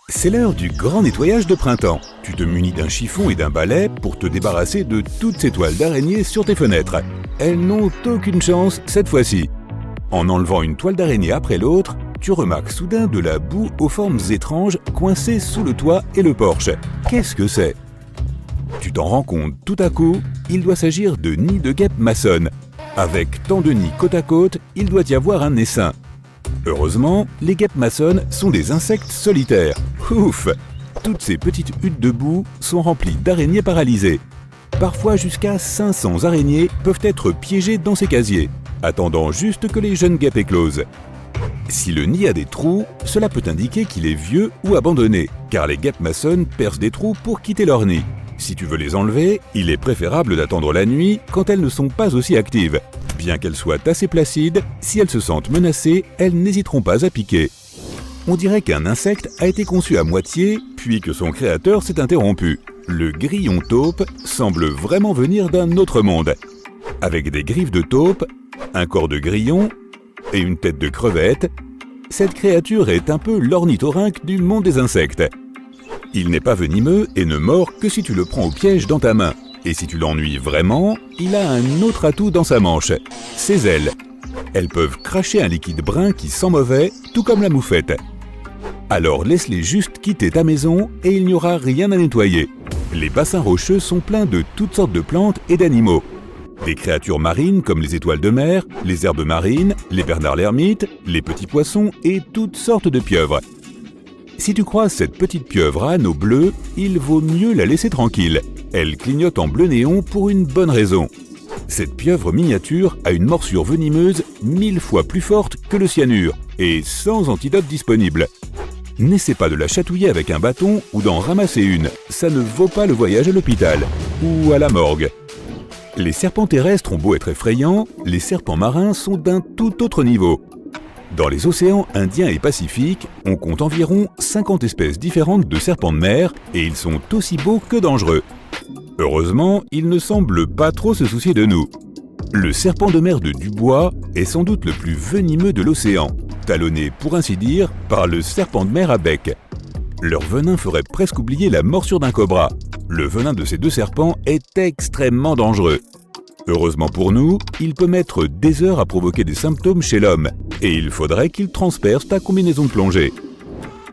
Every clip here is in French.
C'est l'heure du grand nettoyage de printemps. Tu te munis d'un chiffon et d'un balai pour te débarrasser de toutes ces toiles d'araignée sur tes fenêtres. Elles n'ont aucune chance cette fois-ci. En enlevant une toile d'araignée après l'autre, tu remarques soudain de la boue aux formes étranges coincée sous le toit et le porche. Qu'est-ce que c'est? Tu t'en rends compte tout à coup, il doit s'agir de nids de guêpes maçonnes. Avec tant de nids côte à côte, il doit y avoir un essaim. Heureusement, les guêpes maçonnes sont des insectes solitaires. Ouf! Toutes ces petites huttes de boue sont remplies d'araignées paralysées. Parfois jusqu'à 500 araignées peuvent être piégées dans ces casiers, attendant juste que les jeunes guêpes éclosent. Si le nid a des trous, cela peut indiquer qu'il est vieux ou abandonné, car les guêpes maçonnes percent des trous pour quitter leur nid. Si tu veux les enlever, il est préférable d'attendre la nuit quand elles ne sont pas aussi actives. Bien qu'elles soient assez placides, si elles se sentent menacées, elles n'hésiteront pas à piquer. On dirait qu'un insecte a été conçu à moitié, puis que son créateur s'est interrompu. Le grillon taupe semble vraiment venir d'un autre monde. Avec des griffes de taupe, un corps de grillon et une tête de crevette, cette créature est un peu l'ornithorynque du monde des insectes. Il n'est pas venimeux et ne mord que si tu le prends au piège dans ta main. Et si tu l'ennuies vraiment, il a un autre atout dans sa manche, ses ailes. Elles peuvent cracher un liquide brun qui sent mauvais, tout comme la moufette. Alors laisse-les juste quitter ta maison et il n'y aura rien à nettoyer. Les bassins rocheux sont pleins de toutes sortes de plantes et d'animaux. Des créatures marines comme les étoiles de mer, les herbes marines, les bernards l'ermite, les petits poissons et toutes sortes de pieuvres. Si tu croises cette petite pieuvre à anneaux bleus, il vaut mieux la laisser tranquille. Elle clignote en bleu néon pour une bonne raison. Cette pieuvre miniature a une morsure venimeuse 1000 fois plus forte que le cyanure et sans antidote disponible. N'essaie pas de la chatouiller avec un bâton ou d'en ramasser une, ça ne vaut pas le voyage à l'hôpital ou à la morgue. Les serpents terrestres ont beau être effrayants, les serpents marins sont d'un tout autre niveau. Dans les océans Indien et Pacifique, on compte environ 50 espèces différentes de serpents de mer et ils sont aussi beaux que dangereux. Heureusement, ils ne semblent pas trop se soucier de nous. Le serpent de mer de Dubois est sans doute le plus venimeux de l'océan, talonné pour ainsi dire par le serpent de mer à bec. Leur venin ferait presque oublier la morsure d'un cobra. Le venin de ces deux serpents est extrêmement dangereux. Heureusement pour nous, il peut mettre des heures à provoquer des symptômes chez l'homme, et il faudrait qu'il transperce ta combinaison de plongée.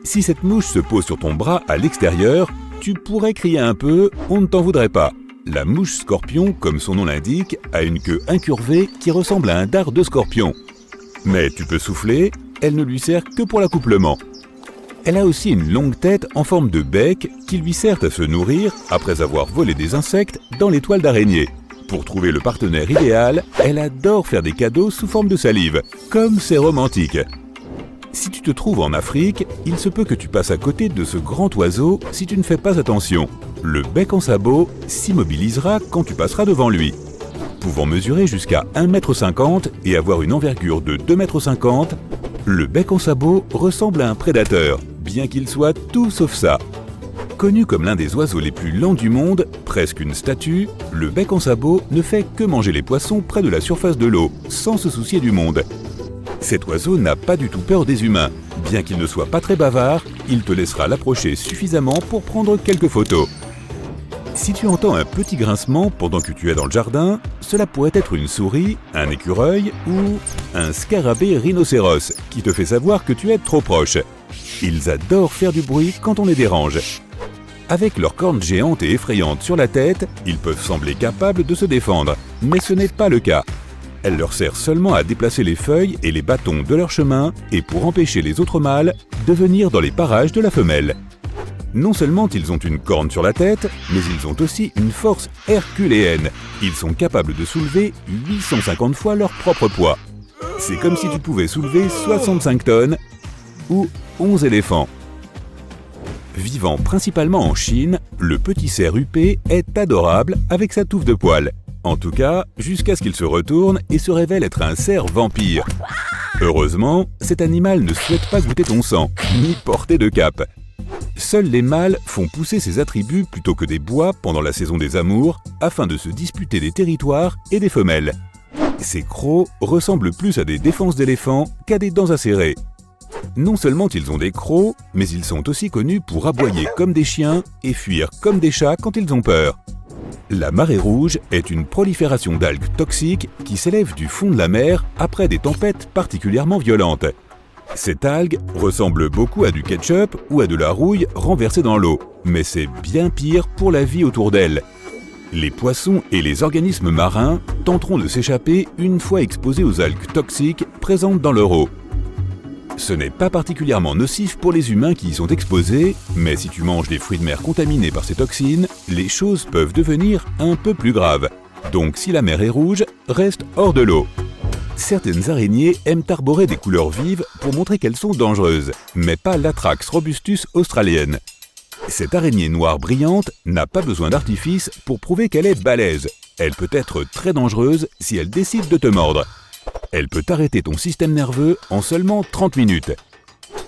Si cette mouche se pose sur ton bras à l'extérieur, tu pourrais crier un peu, on ne t'en voudrait pas. La mouche scorpion, comme son nom l'indique, a une queue incurvée qui ressemble à un dard de scorpion. Mais tu peux souffler, elle ne lui sert que pour l'accouplement. Elle a aussi une longue tête en forme de bec qui lui sert à se nourrir après avoir volé des insectes dans les toiles d'araignée. Pour trouver le partenaire idéal, elle adore faire des cadeaux sous forme de salive. Comme c'est romantique! Si tu te trouves en Afrique, il se peut que tu passes à côté de ce grand oiseau si tu ne fais pas attention. Le bec en sabot s'immobilisera quand tu passeras devant lui. Pouvant mesurer jusqu'à 1,50 m et avoir une envergure de 2,50 m, le bec en sabot ressemble à un prédateur, bien qu'il soit tout sauf ça. Connu comme l'un des oiseaux les plus lents du monde, presque une statue, le bec en sabot ne fait que manger les poissons près de la surface de l'eau, sans se soucier du monde. Cet oiseau n'a pas du tout peur des humains. Bien qu'il ne soit pas très bavard, il te laissera l'approcher suffisamment pour prendre quelques photos. Si tu entends un petit grincement pendant que tu es dans le jardin, cela pourrait être une souris, un écureuil ou un scarabée rhinocéros qui te fait savoir que tu es trop proche. Ils adorent faire du bruit quand on les dérange. Avec leurs cornes géantes et effrayantes sur la tête, ils peuvent sembler capables de se défendre, mais ce n'est pas le cas. Elle leur sert seulement à déplacer les feuilles et les bâtons de leur chemin et pour empêcher les autres mâles de venir dans les parages de la femelle. Non seulement ils ont une corne sur la tête, mais ils ont aussi une force herculéenne. Ils sont capables de soulever 850 fois leur propre poids. C'est comme si tu pouvais soulever 65 tonnes ou 11 éléphants. Vivant principalement en Chine, le petit cerf huppé est adorable avec sa touffe de poils. En tout cas, jusqu'à ce qu'il se retourne et se révèle être un cerf vampire. Heureusement, cet animal ne souhaite pas goûter ton sang, ni porter de cape. Seuls les mâles font pousser ces attributs plutôt que des bois pendant la saison des amours, afin de se disputer des territoires et des femelles. Ces crocs ressemblent plus à des défenses d'éléphants qu'à des dents acérées. Non seulement ils ont des crocs, mais ils sont aussi connus pour aboyer comme des chiens et fuir comme des chats quand ils ont peur. La marée rouge est une prolifération d'algues toxiques qui s'élèvent du fond de la mer après des tempêtes particulièrement violentes. Cette algue ressemble beaucoup à du ketchup ou à de la rouille renversée dans l'eau, mais c'est bien pire pour la vie autour d'elle. Les poissons et les organismes marins tenteront de s'échapper une fois exposés aux algues toxiques présentes dans leur eau. Ce n'est pas particulièrement nocif pour les humains qui y sont exposés, mais si tu manges des fruits de mer contaminés par ces toxines, les choses peuvent devenir un peu plus graves. Donc si la mer est rouge, reste hors de l'eau. Certaines araignées aiment arborer des couleurs vives pour montrer qu'elles sont dangereuses, mais pas l'Atrax robustus australienne. Cette araignée noire brillante n'a pas besoin d'artifice pour prouver qu'elle est balèze. Elle peut être très dangereuse si elle décide de te mordre. Elle peut arrêter ton système nerveux en seulement 30 minutes.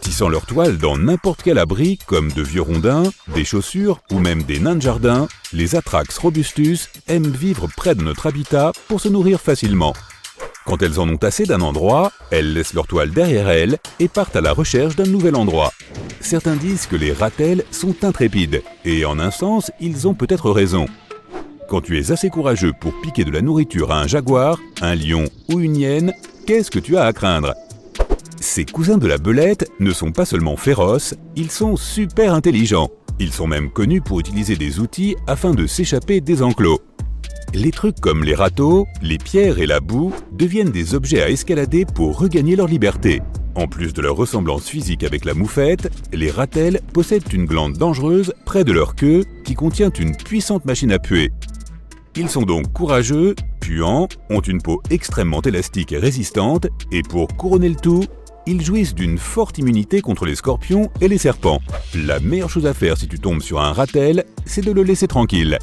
Tissant leur toile dans n'importe quel abri, comme de vieux rondins, des chaussures ou même des nains de jardin, les Atrax robustus aiment vivre près de notre habitat pour se nourrir facilement. Quand elles en ont assez d'un endroit, elles laissent leur toile derrière elles et partent à la recherche d'un nouvel endroit. Certains disent que les ratels sont intrépides, et en un sens, ils ont peut-être raison. Quand tu es assez courageux pour piquer de la nourriture à un jaguar, un lion ou une hyène, qu'est-ce que tu as à craindre ? Ces cousins de la belette ne sont pas seulement féroces, ils sont super intelligents. Ils sont même connus pour utiliser des outils afin de s'échapper des enclos. Les trucs comme les râteaux, les pierres et la boue deviennent des objets à escalader pour regagner leur liberté. En plus de leur ressemblance physique avec la moufette, les ratels possèdent une glande dangereuse près de leur queue qui contient une puissante machine à puer. Ils sont donc courageux, puants, ont une peau extrêmement élastique et résistante, et pour couronner le tout, ils jouissent d'une forte immunité contre les scorpions et les serpents. La meilleure chose à faire si tu tombes sur un ratel, c'est de le laisser tranquille.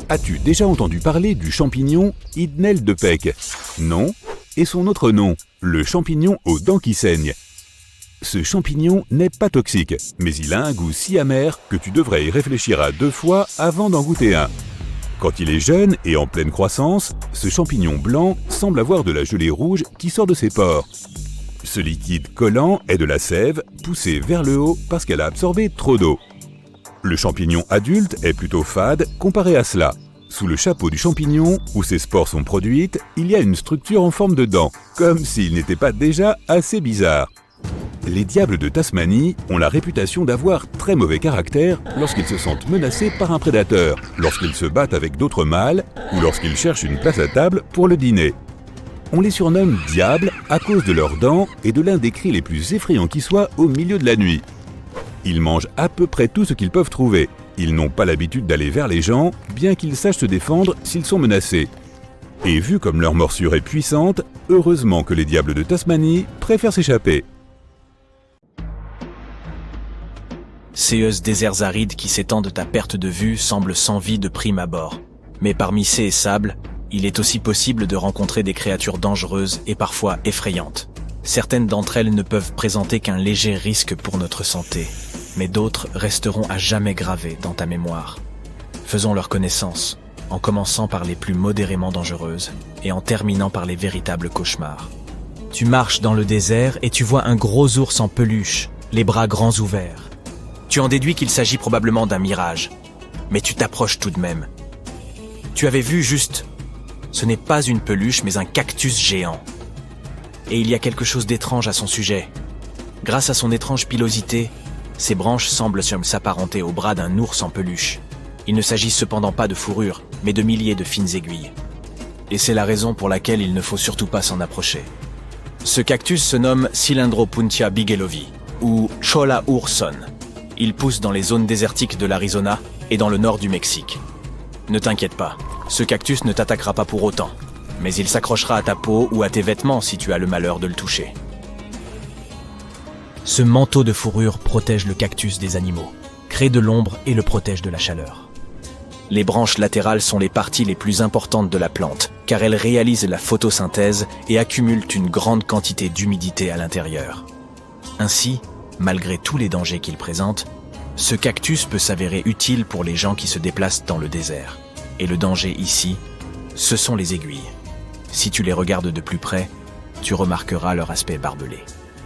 As-tu déjà entendu parler du champignon Idnel de Peck ? Non ? Et son autre nom, le champignon aux dents qui saignent. Ce champignon n'est pas toxique, mais il a un goût si amer que tu devrais y réfléchir à 2 fois avant d'en goûter un. Quand il est jeune et en pleine croissance, ce champignon blanc semble avoir de la gelée rouge qui sort de ses pores. Ce liquide collant est de la sève poussée vers le haut parce qu'elle a absorbé trop d'eau. Le champignon adulte est plutôt fade comparé à cela. Sous le chapeau du champignon, où ses spores sont produites, il y a une structure en forme de dent, comme s'il n'était pas déjà assez bizarre. Les diables de Tasmanie ont la réputation d'avoir très mauvais caractère lorsqu'ils se sentent menacés par un prédateur, lorsqu'ils se battent avec d'autres mâles ou lorsqu'ils cherchent une place à table pour le dîner. On les surnomme diables à cause de leurs dents et de l'un des cris les plus effrayants qui soient au milieu de la nuit. Ils mangent à peu près tout ce qu'ils peuvent trouver. Ils n'ont pas l'habitude d'aller vers les gens, bien qu'ils sachent se défendre s'ils sont menacés. Et vu comme leur morsure est puissante, heureusement que les diables de Tasmanie préfèrent s'échapper. Ces déserts arides qui s'étendent à perte de vue semblent sans vie de prime abord. Mais parmi ces sables, il est aussi possible de rencontrer des créatures dangereuses et parfois effrayantes. Certaines d'entre elles ne peuvent présenter qu'un léger risque pour notre santé, mais d'autres resteront à jamais gravées dans ta mémoire. Faisons leur connaissance, en commençant par les plus modérément dangereuses et en terminant par les véritables cauchemars. Tu marches dans le désert et tu vois un gros ours en peluche, les bras grands ouverts. Tu en déduis qu'il s'agit probablement d'un mirage, mais tu t'approches tout de même. Tu avais vu juste, ce n'est pas une peluche mais un cactus géant. Et il y a quelque chose d'étrange à son sujet. Grâce à son étrange pilosité, ses branches semblent s'apparenter aux bras d'un ours en peluche. Il ne s'agit cependant pas de fourrure, mais de milliers de fines aiguilles. Et c'est la raison pour laquelle il ne faut surtout pas s'en approcher. Ce cactus se nomme Cylindropuntia bigelovi, ou Cholla urson. Il pousse dans les zones désertiques de l'Arizona et dans le nord du Mexique. Ne t'inquiète pas, ce cactus ne t'attaquera pas pour autant, mais il s'accrochera à ta peau ou à tes vêtements si tu as le malheur de le toucher. Ce manteau de fourrure protège le cactus des animaux, crée de l'ombre et le protège de la chaleur. Les branches latérales sont les parties les plus importantes de la plante, car elles réalisent la photosynthèse et accumulent une grande quantité d'humidité à l'intérieur. Ainsi, malgré tous les dangers qu'il présente, ce cactus peut s'avérer utile pour les gens qui se déplacent dans le désert. Et le danger ici, ce sont les aiguilles. Si tu les regardes de plus près, tu remarqueras leur aspect barbelé.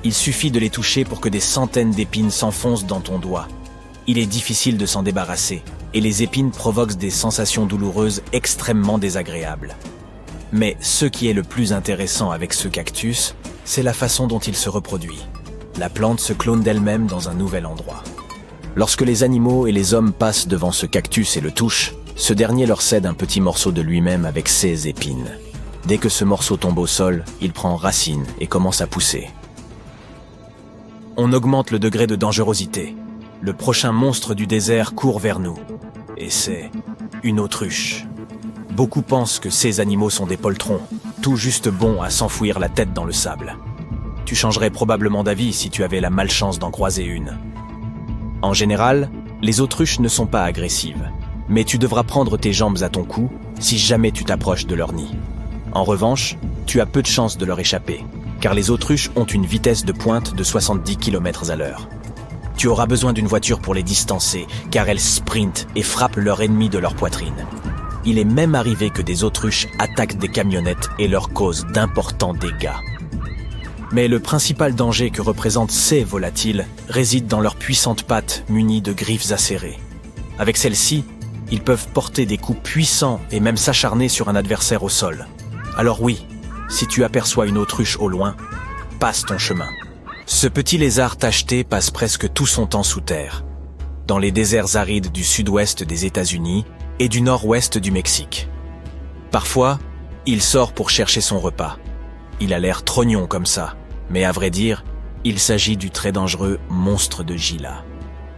Il suffit de les toucher pour que des centaines d'épines s'enfoncent dans ton doigt. Il est difficile de s'en débarrasser, et les épines provoquent des sensations douloureuses extrêmement désagréables. Mais ce qui est le plus intéressant avec ce cactus, c'est la façon dont il se reproduit. La plante se clone d'elle-même dans un nouvel endroit. Lorsque les animaux et les hommes passent devant ce cactus et le touchent, ce dernier leur cède un petit morceau de lui-même avec ses épines. Dès que ce morceau tombe au sol, il prend racine et commence à pousser. On augmente le degré de dangerosité. Le prochain monstre du désert court vers nous. Et c'est une autruche. Beaucoup pensent que ces animaux sont des poltrons, tout juste bons à s'enfouir la tête dans le sable. Tu changerais probablement d'avis si tu avais la malchance d'en croiser une. En général, les autruches ne sont pas agressives, mais tu devras prendre tes jambes à ton cou si jamais tu t'approches de leur nid. En revanche, tu as peu de chances de leur échapper, car les autruches ont une vitesse de pointe de 70 km/h. Tu auras besoin d'une voiture pour les distancer, car elles sprintent et frappent leur ennemi de leur poitrine. Il est même arrivé que des autruches attaquent des camionnettes et leur causent d'importants dégâts. Mais le principal danger que représentent ces volatiles réside dans leurs puissantes pattes munies de griffes acérées. Avec celles-ci, ils peuvent porter des coups puissants et même s'acharner sur un adversaire au sol. Alors oui, si tu aperçois une autruche au loin, passe ton chemin. Ce petit lézard tacheté passe presque tout son temps sous terre, dans les déserts arides du sud-ouest des États-Unis et du nord-ouest du Mexique. Parfois, il sort pour chercher son repas. Il a l'air trognon comme ça, mais à vrai dire, il s'agit du très dangereux monstre de Gila.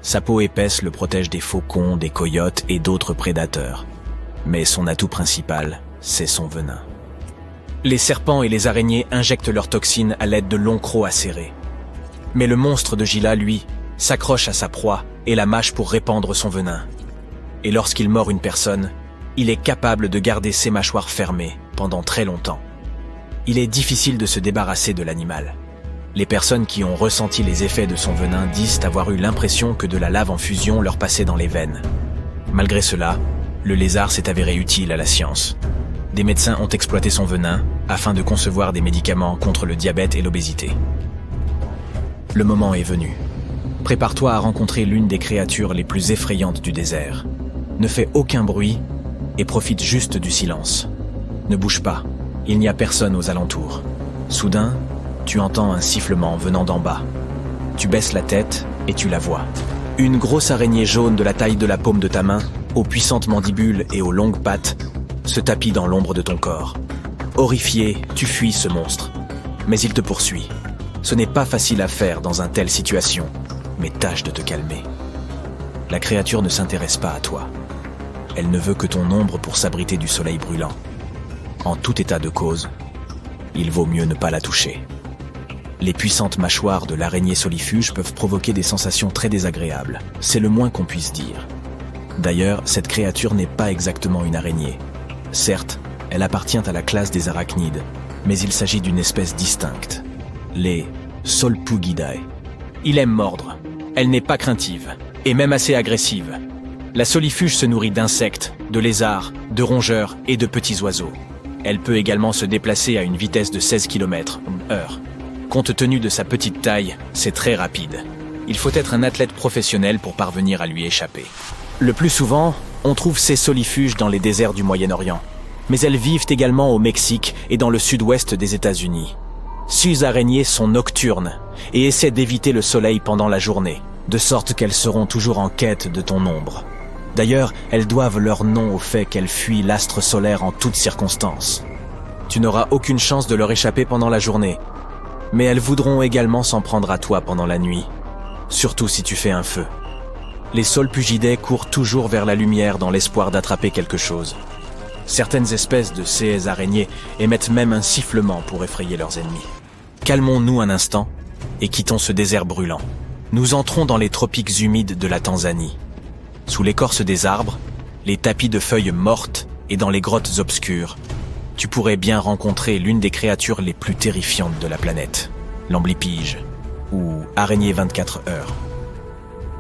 Sa peau épaisse le protège des faucons, des coyotes et d'autres prédateurs. Mais son atout principal, c'est son venin. Les serpents et les araignées injectent leurs toxines à l'aide de longs crocs acérés. Mais le monstre de Gila, lui, s'accroche à sa proie et la mâche pour répandre son venin. Et lorsqu'il mord une personne, il est capable de garder ses mâchoires fermées pendant très longtemps. Il est difficile de se débarrasser de l'animal. Les personnes qui ont ressenti les effets de son venin disent avoir eu l'impression que de la lave en fusion leur passait dans les veines. Malgré cela, le lézard s'est avéré utile à la science. Des médecins ont exploité son venin afin de concevoir des médicaments contre le diabète et l'obésité. Le moment est venu. Prépare-toi à rencontrer l'une des créatures les plus effrayantes du désert. Ne fais aucun bruit et profite juste du silence. Ne bouge pas, il n'y a personne aux alentours. Soudain, tu entends un sifflement venant d'en bas. Tu baisses la tête et tu la vois. Une grosse araignée jaune de la taille de la paume de ta main, aux puissantes mandibules et aux longues pattes, se tapit dans l'ombre de ton corps. Horrifié, tu fuis ce monstre. Mais il te poursuit. Ce n'est pas facile à faire dans une telle situation, mais tâche de te calmer. La créature ne s'intéresse pas à toi. Elle ne veut que ton ombre pour s'abriter du soleil brûlant. En tout état de cause, il vaut mieux ne pas la toucher. Les puissantes mâchoires de l'araignée solifuge peuvent provoquer des sensations très désagréables. C'est le moins qu'on puisse dire. D'ailleurs, cette créature n'est pas exactement une araignée. Certes, elle appartient à la classe des arachnides, mais il s'agit d'une espèce distincte, les Solpugidae. Il aime mordre. Elle n'est pas craintive, et même assez agressive. La solifuge se nourrit d'insectes, de lézards, de rongeurs et de petits oiseaux. Elle peut également se déplacer à une vitesse de 16 km/h. Compte tenu de sa petite taille, c'est très rapide. Il faut être un athlète professionnel pour parvenir à lui échapper. Le plus souvent, on trouve ces solifuges dans les déserts du Moyen-Orient. Mais elles vivent également au Mexique et dans le sud-ouest des États-Unis. Ces araignées sont nocturnes et essaient d'éviter le soleil pendant la journée, de sorte qu'elles seront toujours en quête de ton ombre. D'ailleurs, elles doivent leur nom au fait qu'elles fuient l'astre solaire en toutes circonstances. Tu n'auras aucune chance de leur échapper pendant la journée, mais elles voudront également s'en prendre à toi pendant la nuit, surtout si tu fais un feu. Les Solpugidae courent toujours vers la lumière dans l'espoir d'attraper quelque chose. Certaines espèces de ces araignées émettent même un sifflement pour effrayer leurs ennemis. Calmons-nous un instant et quittons ce désert brûlant. Nous entrons dans les tropiques humides de la Tanzanie. Sous l'écorce des arbres, les tapis de feuilles mortes et dans les grottes obscures, tu pourrais bien rencontrer l'une des créatures les plus terrifiantes de la planète, l'amblipige, ou araignée 24 heures.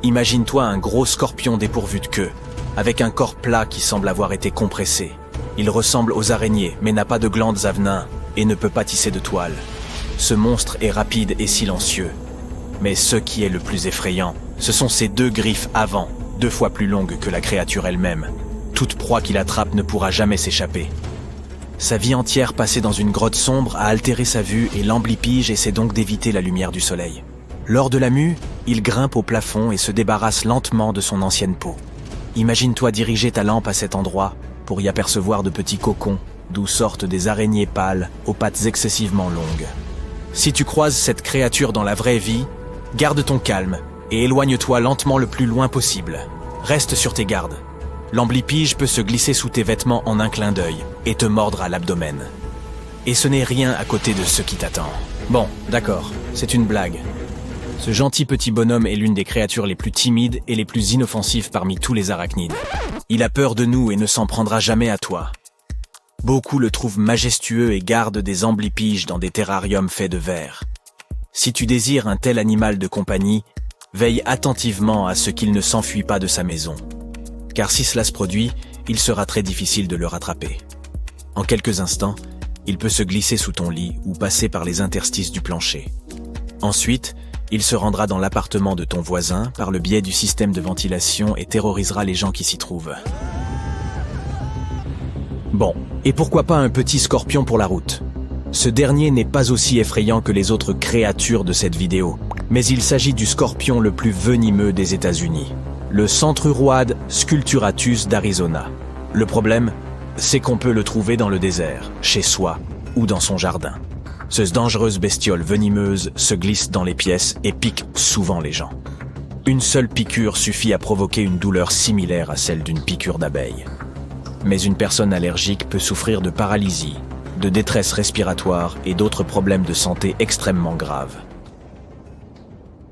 Imagine-toi un gros scorpion dépourvu de queue, avec un corps plat qui semble avoir été compressé. Il ressemble aux araignées, mais n'a pas de glandes à venin et ne peut pas tisser de toile. Ce monstre est rapide et silencieux. Mais ce qui est le plus effrayant, ce sont ses 2 griffes avant, 2 fois plus longues que la créature elle-même. Toute proie qu'il attrape ne pourra jamais s'échapper. Sa vie entière passée dans une grotte sombre a altéré sa vue et l'Amblipige essaie donc d'éviter la lumière du soleil. Lors de la mue, il grimpe au plafond et se débarrasse lentement de son ancienne peau. Imagine-toi diriger ta lampe à cet endroit pour y apercevoir de petits cocons d'où sortent des araignées pâles aux pattes excessivement longues. Si tu croises cette créature dans la vraie vie, garde ton calme et éloigne-toi lentement le plus loin possible. Reste sur tes gardes. L'Amblipige peut se glisser sous tes vêtements en un clin d'œil et te mordre à l'abdomen. Et ce n'est rien à côté de ce qui t'attend. Bon, d'accord, c'est une blague. Ce gentil petit bonhomme est l'une des créatures les plus timides et les plus inoffensives parmi tous les arachnides. Il a peur de nous et ne s'en prendra jamais à toi. Beaucoup le trouvent majestueux et gardent des amblipiges dans des terrariums faits de verre. Si tu désires un tel animal de compagnie, veille attentivement à ce qu'il ne s'enfuit pas de sa maison. Car si cela se produit, il sera très difficile de le rattraper. En quelques instants, il peut se glisser sous ton lit ou passer par les interstices du plancher. Ensuite, il se rendra dans l'appartement de ton voisin par le biais du système de ventilation et terrorisera les gens qui s'y trouvent. Bon, et pourquoi pas un petit scorpion pour la route? Ce dernier n'est pas aussi effrayant que les autres créatures de cette vidéo, mais il s'agit du scorpion le plus venimeux des États-Unis, le Centruroide sculpturatus d'Arizona. Le problème, c'est qu'on peut le trouver dans le désert, chez soi ou dans son jardin. Cette dangereuse bestiole venimeuse se glisse dans les pièces et pique souvent les gens. Une seule piqûre suffit à provoquer une douleur similaire à celle d'une piqûre d'abeille. Mais une personne allergique peut souffrir de paralysie, de détresse respiratoire et d'autres problèmes de santé extrêmement graves.